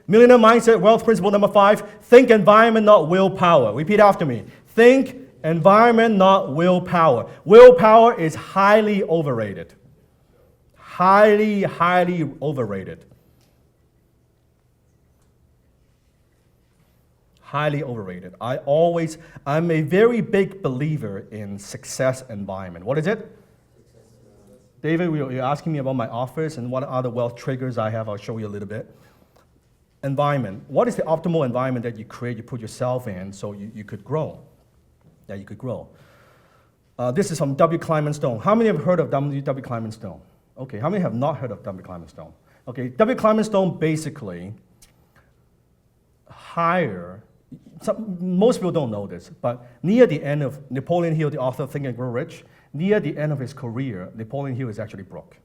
Millionaire Mindset, wealth principle number 5, think environment, not willpower. Repeat after me. Think environment, not willpower. Willpower is highly overrated. Highly, highly overrated. Highly overrated. I'm a very big believer in success environment. What is it? David, you're asking me about my office and what other wealth triggers I have. I'll show you a little bit. Environment. What is the optimal environment that you create, you put yourself in so you could grow? That you could grow. This is from W. Clement Stone. How many have heard of W. Clement Stone? Okay, how many have not heard of W. Clement Stone? Okay, W. Clement Stone basically most people don't know this, but near the end of Napoleon Hill, the author of Think and Grow Rich, near the end of his career, Napoleon Hill is actually broke.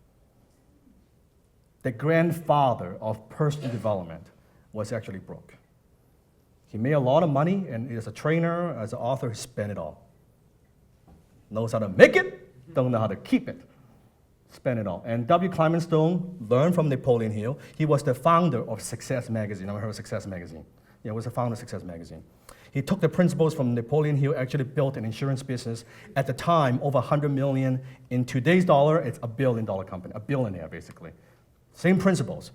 The grandfather of personal development was actually broke. He made a lot of money, and as a trainer, as an author, he spent it all. Knows how to make it, don't know how to keep it. Spend it all. And W. Clement Stone learned from Napoleon Hill. He was the founder of Success Magazine. Ever heard of Success Magazine? Yeah, he was the founder of Success Magazine. He took the principles from Napoleon Hill, actually built an insurance business. At the time, over 100 million. In today's dollar, it's $1 billion company, a billionaire, basically. Same principles.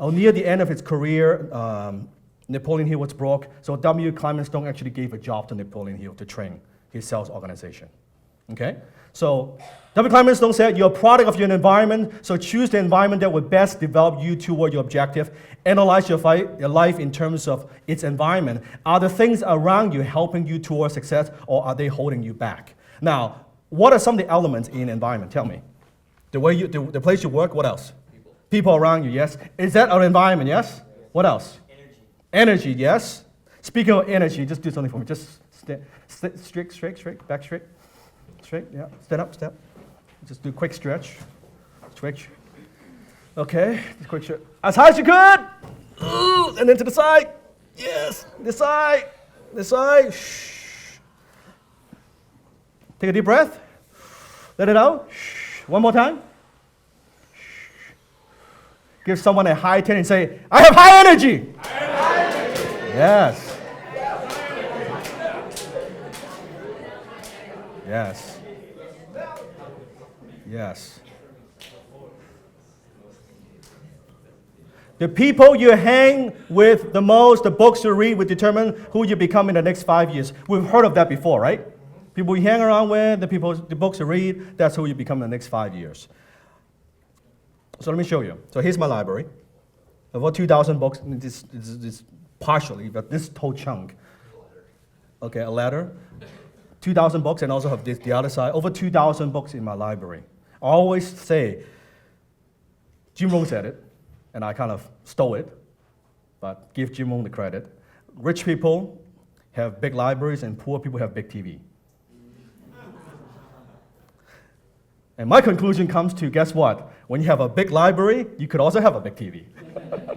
Near the end of his career, Napoleon Hill was broke, so W. Clement Stone actually gave a job to Napoleon Hill to train his sales organization. Okay? So W. Clement Stone said, you're a product of your environment, so choose the environment that will best develop you toward your objective. Analyze your life in terms of its environment. Are the things around you helping you toward success, or are they holding you back? Now, what are some of the elements in environment? Tell me. The place you work, what else? People around you, yes. Is that our environment, yes? What else? Energy, yes. Speaking of energy, just do something for me. Just straight, back straight. Straight, yeah. Stand up, step. Just do a quick stretch. Stretch. Okay, just quick stretch. As high as you could. Ooh, and then to the side. Yes, this side. This side. Shh. Take a deep breath. Let it out. Shh. One more time. Shh. Give someone a high 10 and say, I have high energy. I have high energy. Yes. Yes. Yes. The people you hang with the most, the books you read will determine who you become in the next 5 years. We've heard of that before, right? People you hang around with, the books you read, that's who you become in the next 5 years. So let me show you. So here's my library. About 2,000 books, this partially, but this whole chunk. Okay, a letter. 2,000 books, and also have the other side. Over 2,000 books in my library. I always say, Jim Rohn said it, and I kind of stole it, but give Jim Rohn the credit. Rich people have big libraries, and poor people have big TV. And my conclusion comes to, guess what? When you have a big library, you could also have a big TV.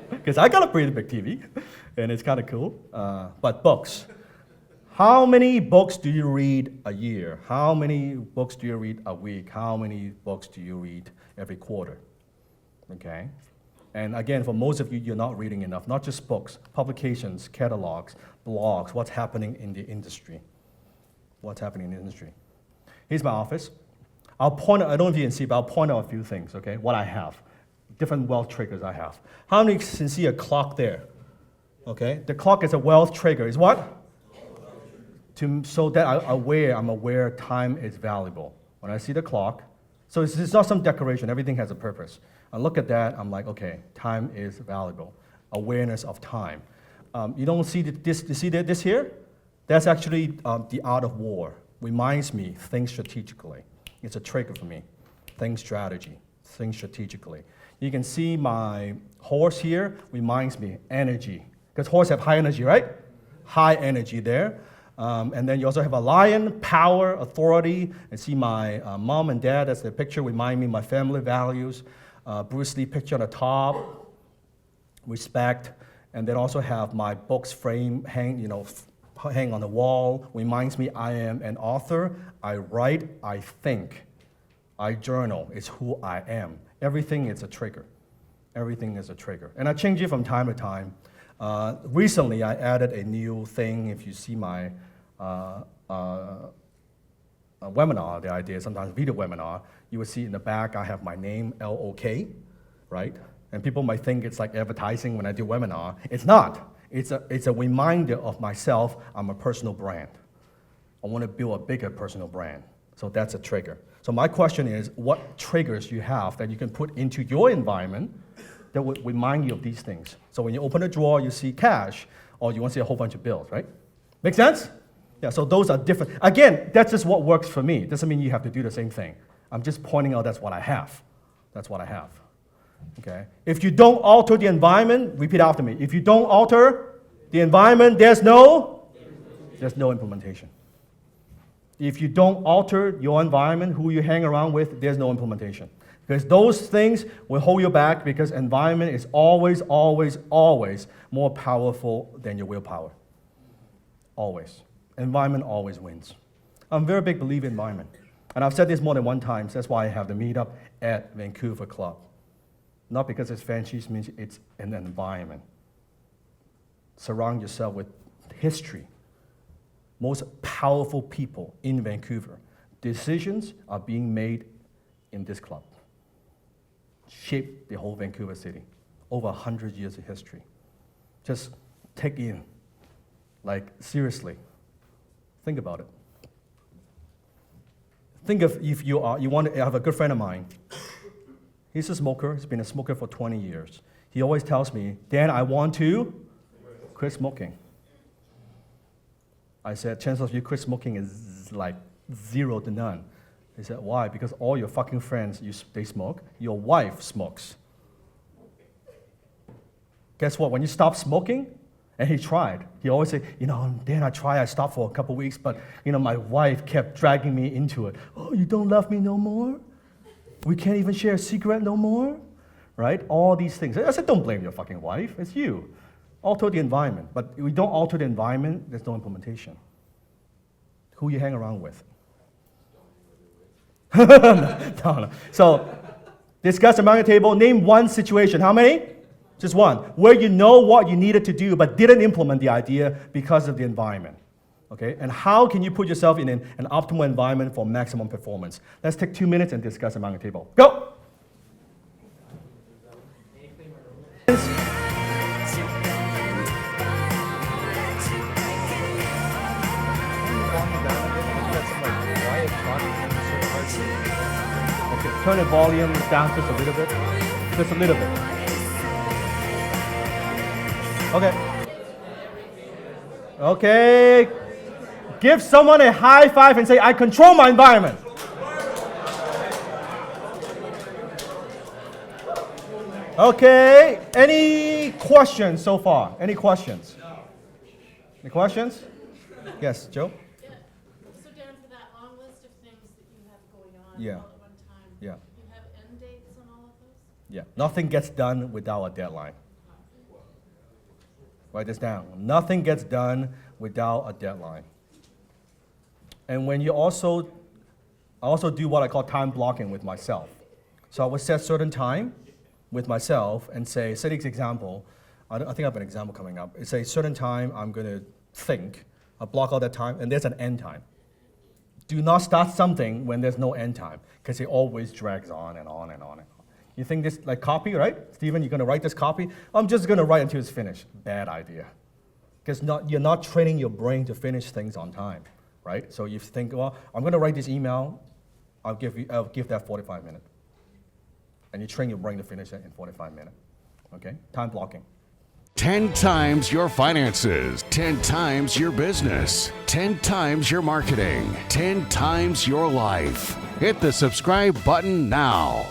Because I got a pretty big TV, and it's kind of cool. But books. How many books do you read a year? How many books do you read a week? How many books do you read every quarter? Okay? And again, for most of you, you're not reading enough. Not just books, publications, catalogs, blogs, what's happening in the industry. What's happening in the industry. Here's my office. I don't know if you can see, but I'll point out a few things, okay? What I have. Different wealth triggers I have. How many can see a clock there? Okay? The clock is a wealth trigger. Is what? So that I'm aware time is valuable. When I see the clock, so it's not some decoration, everything has a purpose. I look at that, I'm like, okay, time is valuable. Awareness of time. You don't see this, you see this here? That's actually the art of war. Reminds me, think strategically. It's a trigger for me. Think strategy, think strategically. You can see my horse here, reminds me, energy. Because horses have high energy, right? High energy there. And then you also have a lion, power, authority. And see my mom and dad, that's the picture, remind me of my family values. Bruce Lee picture on the top, respect. And then also have my books frame hang on the wall, reminds me I am an author. I write, I think. I journal, it's who I am. Everything is a trigger. Everything is a trigger. And I change it from time to time. Recently, I added a new thing. If you see my webinar, the idea, sometimes video webinar, you will see in the back I have my name, LOK, right? And people might think it's like advertising when I do webinar. It's not. It's a reminder of myself. I'm a personal brand. I want to build a bigger personal brand. So that's a trigger. So my question is, what triggers you have that you can put into your environment that would remind you of these things? So when you open a drawer, you see cash, or you want to see a whole bunch of bills, right? Make sense? Yeah, so those are different. Again, that's just what works for me. Doesn't mean you have to do the same thing. I'm just pointing out that's what I have. That's what I have. Okay? If you don't alter the environment, repeat after me. If you don't alter the environment, there's no implementation. If you don't alter your environment, who you hang around with, there's no implementation. Because those things will hold you back because environment is always, always, always more powerful than your willpower. Always. Environment always wins. I'm a very big believer in environment. And I've said this more than one time. So that's why I have the meetup at Vancouver Club. Not because it's fancy, it means it's an environment. Surround yourself with history. Most powerful people in Vancouver. Decisions are being made in this club. Shape the whole Vancouver city. Over 100 years of history. Just take in, like seriously, think about it. Think of if you want to have a good friend of mine. He's a smoker, he's been a smoker for 20 years. He always tells me, Dan, I want to quit smoking. I said, chance of you quit smoking is like 0 to none. He said, why? Because all your fucking friends, they smoke. Your wife smokes. Guess what? When you stop smoking, and he tried. He always said, Dan, I stopped for a couple weeks, but, my wife kept dragging me into it. Oh, you don't love me no more? We can't even share a cigarette no more? Right? All these things. I said, don't blame your fucking wife. It's you. Alter the environment. But if we don't alter the environment, there's no implementation. Who you hang around with? No. So, discuss around the table. Name one situation. How many? Just one. Where you know what you needed to do but didn't implement the idea because of the environment. Okay? And how can you put yourself in an optimal environment for maximum performance? Let's take 2 minutes and discuss around the table. Go! Okay, turn the volume down just a little bit. Just a little bit. Okay. Give someone a high five and say, I control my environment. Okay. Any questions so far? Any questions? Any questions? Yes, Joe? Yeah. So Dan, for that long list of things that you have going on Yeah. all at one time, Yeah. you have end dates on all of those? Yeah. Nothing gets done without a deadline. Write this down. Nothing gets done without a deadline. And when you I also do what I call time blocking with myself. So I would set certain time with myself and say this example. I think I have an example coming up. It's a certain time I'm going to think. I block out that time, and there's an end time. Do not start something when there's no end time, because it always drags on and on and on and on. You think this, like copy, right? Stephen, you're going to write this copy? I'm just going to write until it's finished. Bad idea. Because you're not training your brain to finish things on time, right? So you think, well, I'm going to write this email. I'll give that 45 minutes. And you train your brain to finish it in 45 minutes. Okay? Time blocking. 10 times your finances, 10 times your business, 10 times your marketing, 10 times your life. Hit the subscribe button now.